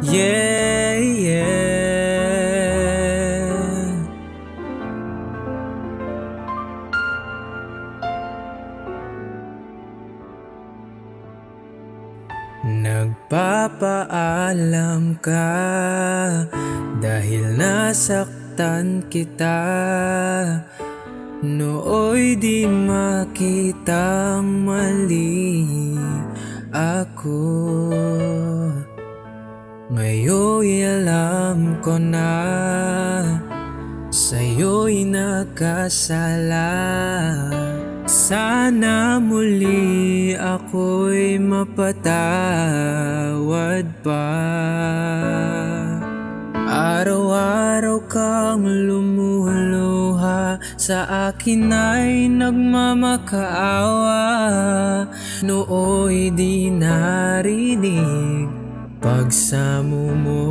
Yeah, yeah. Nagpapaalam ka dahil nasaktan kita. Nooy di makitang mali ako. Ngayon'y alam ko na sa'yo'y nagkasala. Sana muli ako'y mapatawad pa. Araw-araw kang lumuluha, sa akin ay nagmamakaawa. Nooy di narinig pagsamo mo.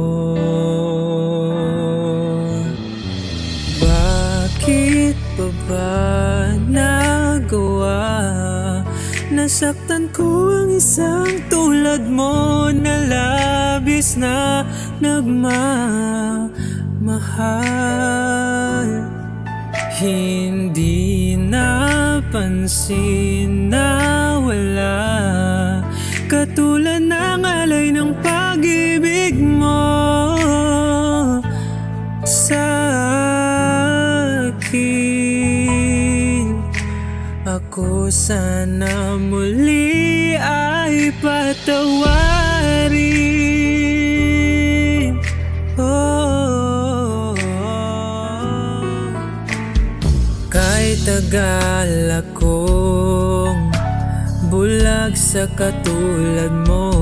Bakit pa ba nagawa? Nasaktan ko ang isang tulad mo na labis na nagmamahal. Hindi napansin na wala katulad ng alay ng pag-ibig mo sa akin. Ako sana muli ay patawarin. Kahit tagal akong bulag sa katulad mo,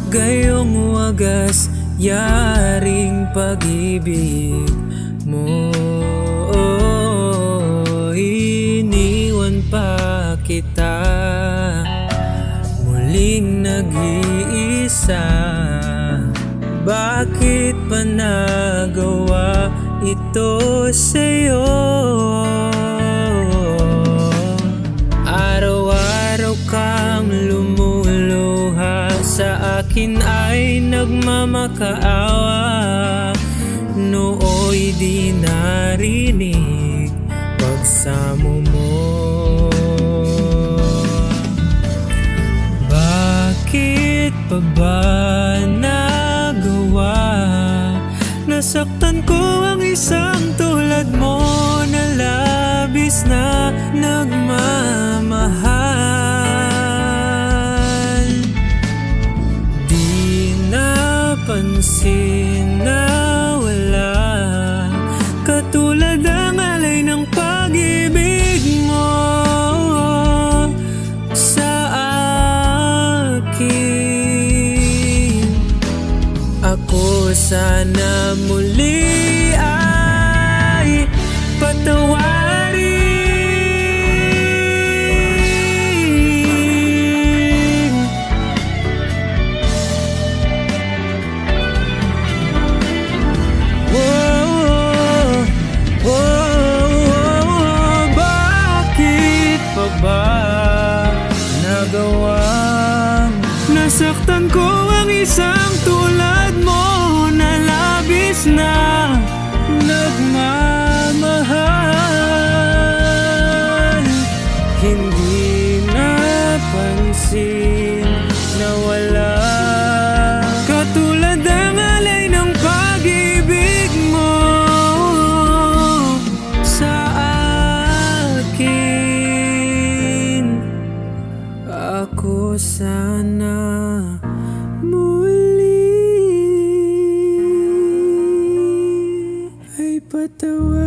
gayong wagas yaring pag-ibig mo. Iniwan pa kita, muling nag-iisa. Bakit pa nagawa ito sa'yo? Araw-araw kang lumuluha, sa akin ay nagmamakaawa. Nooy di narinig pagsamo mo. Bakit pa ba nagawa? Nasaktan ko ang isang tulad mo na labis na nagmamahal. Di napansin na wala katulad ang alay ng pag-ibig mo sa akin. Ako sana muli ay patawarin. Whoa, whoa, bakit pa ba nagawang nasaktan ko ang isang tulad mo na labis na nagmamahal? Hindi napansin na wala katulad ang alay ng pag-ibig mo sa akin. Ako sana muli ay patawarin.